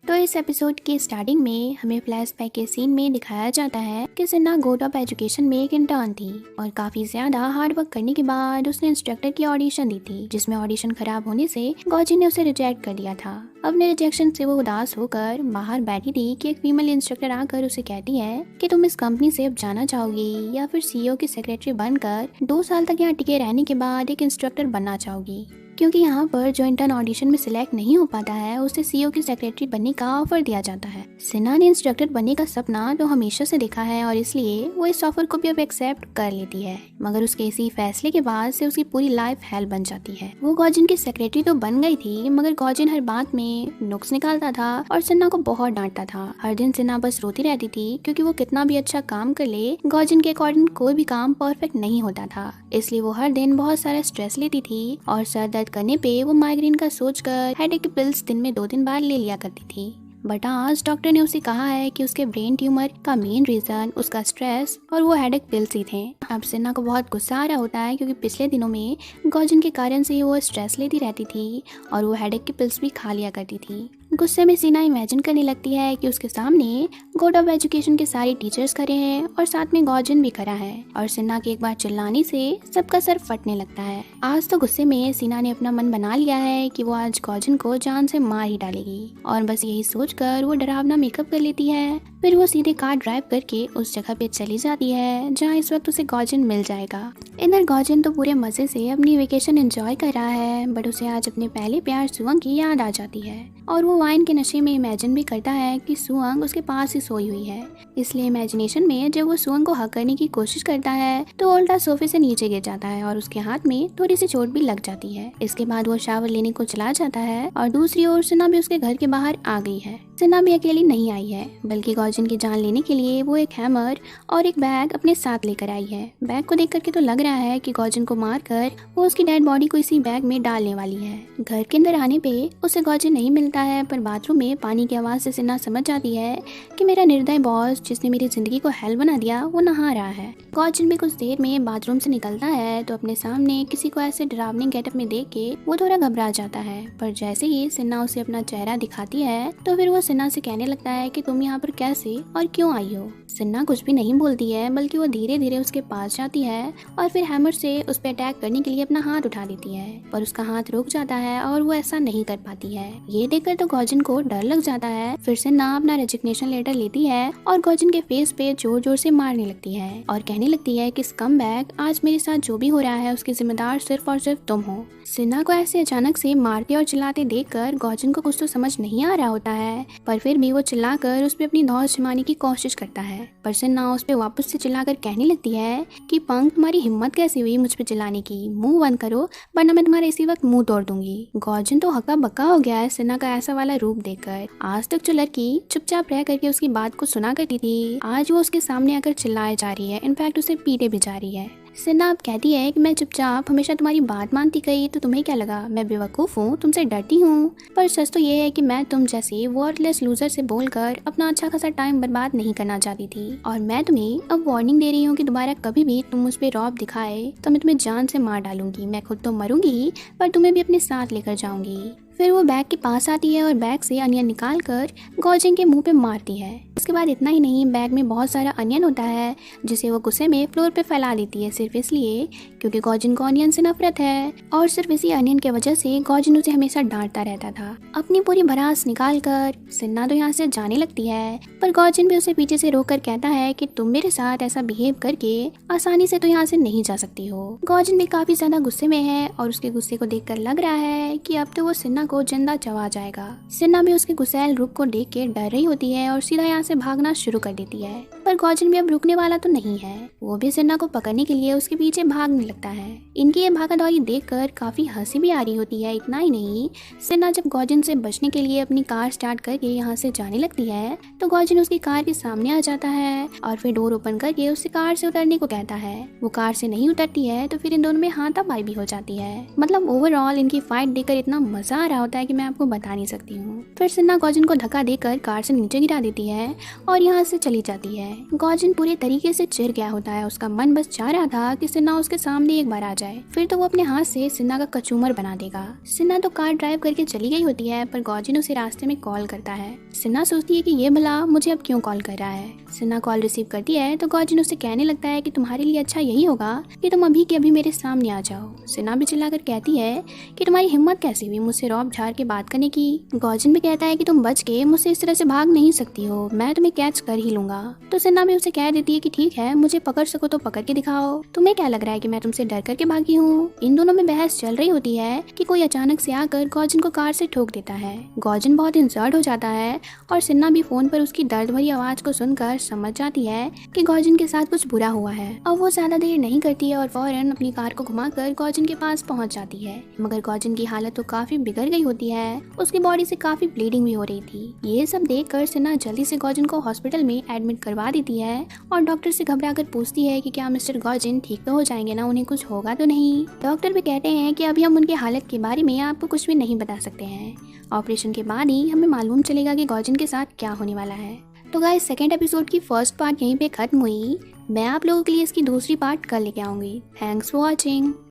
तो इस एपिसोड के स्टार्टिंग में हमें फ्लैशबैक के सीन में दिखाया जाता है कि सिन्हा बोर्ड ऑफ एजुकेशन में एक इंटर्न थी और काफी ज्यादा हार्ड वर्क करने के बाद उसने इंस्ट्रक्टर की ऑडिशन दी थी, जिसमें ऑडिशन खराब होने से गॉजिन ने उसे रिजेक्ट कर दिया था। अपने रिजेक्शन से वो उदास होकर बाहर बैठी थी कि एक फीमेल इंस्ट्रक्टर आकर उसे कहती है कि तुम इस कंपनी से अब जाना चाहोगी या फिर सीईओ की सेक्रेटरी बनकर 2 साल तक यहाँ टिके रहने के बाद एक इंस्ट्रक्टर बनना चाहोगी, क्योंकि यहाँ पर जो इंटर्न ऑडिशन में सिलेक्ट नहीं हो पाता है उसे सीईओ की सेक्रेटरी बनने का ऑफर दिया जाता है। सिन्हा ने इंस्ट्रक्टर बनने का सपना तो हमेशा से देखा है और इसलिए वो इस ऑफर को भी अब एक्सेप्ट कर लेती है, मगर उसके इसी फैसले के बाद से उसकी पूरी लाइफ हेल बन जाती है। वो गॉजिन की सेक्रेटरी तो बन गई थी, मगर गॉजिन हर बात में नुक्स निकालता था और सिन्हा को बहुत डांटता था। हर दिन सिन्हा बस रोती रहती थी क्योंकि वो कितना भी अच्छा काम कर ले, गॉजिन के अकॉर्डिंग कोई भी काम परफेक्ट नहीं होता था। इसलिए वो हर दिन बहुत सारा स्ट्रेस लेती थी और सर दर्द करने पे वो माइग्रेन का सोचकर हेडेक की पिल्स दिन में 2 बार ले लिया करती थी। बट आज डॉक्टर ने उसे कहा है कि उसके ब्रेन ट्यूमर का मेन रीजन उसका स्ट्रेस और वो हेडेक पिल्स ही थे। अब सिन्हा को बहुत गुस्सा आ रहा होता है क्योंकि पिछले दिनों में गॉजिन के कारण से वो स्ट्रेस लेती रहती थी और वो हेडेक की पिल्स भी खा लिया करती थी। गुस्से में सिन्हा इमेजिन करने लगती है कि उसके सामने बोर्ड ऑफ एजुकेशन के सारे टीचर्स खड़े हैं और साथ में गॉजिन भी खड़ा है और सिन्हा के एक बार चिल्लाने से सबका सर फटने लगता है। आज तो गुस्से में सिन्हा ने अपना मन बना लिया है कि वो आज गॉजिन को जान से मार ही डालेगी और बस यही सोचकर वो डरावना मेकअप कर लेती है। फिर वो सीधे कार ड्राइव करके उस जगह पे चली जाती है जहाँ इस वक्त उसे गॉजिन मिल जाएगा। इधर गॉजिन तो पूरे मजे से अपनी वेकेशन एंजॉय कर रहा है, बट उसे आज अपने पहले प्यार सुअंग की याद आ जाती है और वो वाइन के नशे में इमेजिन भी करता है कि सुअंग उसके पास ही सोई हुई है। इसलिए इमेजिनेशन में जब वो सुअंग को हक करने की कोशिश करता है तो उल्टा सोफे से नीचे गिर जाता है और उसके हाथ में थोड़ी सी चोट भी लग जाती है। इसके बाद वो शावर लेने को चला जाता है और दूसरी ओर सिन्हा भी उसके घर के बाहर आ गई है। सिन्हा भी अकेली नहीं आई है, बल्कि गॉजिन की जान लेने के लिए वो एक हैमर और एक बैग अपने साथ लेकर आई है। बैग को देख करके तो लग रहा है कि गॉजिन को मारकर वो उसकी डेड बॉडी को इसी बैग में डालने वाली है। घर के अंदर आने पे उसे गॉजिन नहीं मिलता है, पर बाथरूम में पानी की आवाज से सिन्हा समझ जाती है कि मेरा निर्दय बॉस जिसने मेरी जिंदगी को हेल बना दिया वो नहा रहा है। गॉजिन भी कुछ देर में बाथरूम से निकलता है तो अपने सामने किसी को ऐसे डरावनी गेटअप में देख के वो थोड़ा घबरा जाता है, पर जैसे ही सिन्हा उसे अपना चेहरा दिखाती है तो फिर वो सिन्हा से कहने लगता है कि तुम यहाँ पर कैसे और क्यों आई हो। सिन्हा कुछ भी नहीं बोलती है, बल्कि वो धीरे धीरे उसके पास जाती है और फिर हैमर से उस पर अटैक करने के लिए अपना हाथ उठा देती है, पर उसका हाथ रुक जाता है और वो ऐसा नहीं कर पाती है। ये देखकर तो गॉजिन को डर लग जाता है। फिर सिन्हा अपना रेजिग्नेशन लेटर लेती है और गॉजिन के फेस पे जोर जोर से मारने लगती है और कहने लगती है कि स्कमबैग, आज मेरे साथ जो भी हो रहा है उसके जिम्मेदार सिर्फ और सिर्फ तुम हो। सिन्हा को ऐसे अचानक से मारते और चिल्लाते देखकर गॉजिन को कुछ तो समझ नहीं आ रहा होता है, पर फिर भी वो चिल्लाकर उस पर अपनी धौंस जमाने की कोशिश करता है। पर सिन्हा उस पर वापस से चिल्लाकर कहने लगती है कि पंख, तुम्हारी हिम्मत कैसे हुई मुझ पे चिल्लाने की, मुंह बंद करो वरना मैं तुम्हारे इसी वक्त मुंह तोड़ दूंगी। गॉजिन तो हक्का बक्का हो गया है सिन्हा का ऐसा वाला रूप देखकर। आज तक जो लड़की चुपचाप रह करके उसकी बात को सुना करती थी, आज वो उसके सामने आकर चिल्लाए जा रही है, इनफैक्ट उसे पीटे भी जा रही है। सिन्हा अब कहती है कि मैं चुपचाप हमेशा तुम्हारी बात मानती गई तो तुम्हें क्या लगा मैं बेवकूफ़ हूँ, तुमसे डरती हूँ। पर सच तो ये है कि मैं तुम जैसे वर्थलेस लूजर से बोलकर अपना अच्छा खासा टाइम बर्बाद नहीं करना चाहती थी और मैं तुम्हें अब वार्निंग दे रही हूँ कि दोबारा कभी भी तुम मुझ पे रौब दिखाए तो मैं तुम्हें जान से मार डालूंगी। मैं खुद तो मरूंगी पर तुम्हें भी अपने साथ लेकर जाऊंगी। फिर वो बैग के पास आती है और बैग से अनियन निकाल कर गॉजिन के मुंह पे मारती है। उसके बाद इतना ही नहीं, बैग में बहुत सारा अनियन होता है जिसे वो गुस्से में फ्लोर पे फैला देती है, सिर्फ इसलिए क्योंकि गॉजिन को अनियन से नफरत है और सिर्फ इसी अनियन की वजह से गॉजिन उसे हमेशा डांटता रहता था। अपनी पूरी भड़ास निकाल कर सिन्हा तो यहाँ से जाने लगती है, पर गॉजिन भी उसे पीछे से रोक कर कहता है कि तुम मेरे साथ ऐसा बिहेव करके आसानी से तो यहाँ से नहीं जा सकती हो। गॉजिन भी काफी ज्यादा गुस्से में है और उसके गुस्से को देख कर लग रहा है कि अब तो वो सिन्हा को जिंदा चबा जाएगा। सिन्हा भी उसके गुस्सैल रूप को देख के डर रही होती है और सीधा यहाँ से भागना शुरू कर देती है, पर गॉजिन भी अब रुकने वाला तो नहीं है। वो भी सिन्हा को पकड़ने के लिए उसके पीछे भागने लगता है। इनकी ये भागादौड़ी देखकर काफी हंसी भी आ रही होती है। इतना ही नहीं, सिन्हा जब गॉजिन से बचने के लिए अपनी कार स्टार्ट करके यहाँ से जाने लगती है तो गॉजिन उसकी कार के सामने आ जाता है और फिर डोर ओपन करके उससे कार से उतरने को कहता है। वो कार से नहीं उतरती है तो फिर इन दोनों में हाथापाई भी हो जाती है। मतलब ओवरऑल इनकी फाइट देखकर इतना मजा आ रहा होता है कि मैं आपको बता नहीं सकती हूँ। फिर सिन्हा गॉजिन को धक्का देकर कार से नीचे गिरा देती है और यहाँ से चली जाती है। गॉजिन पूरे तरीके से चिढ़ गया होता है। उसका मन बस चाह रहा था कि सिन्हा उसके सामने एक बार आ जाए, फिर तो वो अपने हाथ से सिन्हा का कचूमर बना देगा। सिन्हा तो कार ड्राइव करके चली गई होती है, पर गॉजिन उसे रास्ते में कॉल करता है। सिन्हा सोचती है कि ये भला मुझे अब क्यों कॉल कर रहा है। सिन्हा कॉल रिसीव करती है तो गॉजिन उसे कहने लगता है कि तुम्हारे लिए अच्छा यही होगा कि तुम अभी के अभी मेरे सामने आ जाओ। सिन्हा भी चिल्लाकर कहती है कि तुम्हारी हिम्मत कैसी हुई मुझसे रौब झाड़ के बात करने की। गॉजिन भी कहता है कि तुम बच के मुझसे इस तरह से भाग नहीं सकती हो, मैं तुम्हें कैच कर ही लूंगा। तो सिन्हा भी उसे कह देती है कि ठीक है, मुझे पकड़ सको तो पकड़ के दिखाओ, तुम्हें क्या लग रहा है कि मैं तुमसे डर करके भागी हूँ। इन दोनों में बहस चल रही होती है कि कोई अचानक से आकर गॉजिन को कार से ठोक देता है। गॉजिन बहुत इंसल्ट हो जाता है और सिन्हा भी फोन पर उसकी दर्द भरी आवाज को सुनकर समझ जाती है कि गॉजिन के साथ कुछ बुरा हुआ है। अब वो ज्यादा देर नहीं करती है और फौरन अपनी कार को घुमाकर गॉजिन के पास पहुंच जाती है। मगर गॉजिन की हालत तो काफी बिगड़ गई होती है, उसकी बॉडी से काफी ब्लीडिंग भी हो रही थी। ये सब देखकर सिन्हा जल्दी से गॉजिन को हॉस्पिटल में एडमिट करवा देती है और डॉक्टर से घबराकर पूछती है कि क्या मिस्टर गॉजिन ठीक तो हो जाएंगे ना, उन्हें कुछ होगा तो नहीं। डॉक्टर भी कहते हैं कि अभी हम उनकी हालत के बारे में आपको कुछ भी नहीं बता सकते हैं, ऑपरेशन के बाद ही हमें मालूम चलेगा कि गॉजिन के साथ क्या होने वाला है। तो गाइस, सेकेंड एपिसोड की फर्स्ट पार्ट यहीं पे खत्म हुई। मैं आप लोगों के लिए इसकी दूसरी पार्ट कल लेके आऊंगी। Thanks for watching.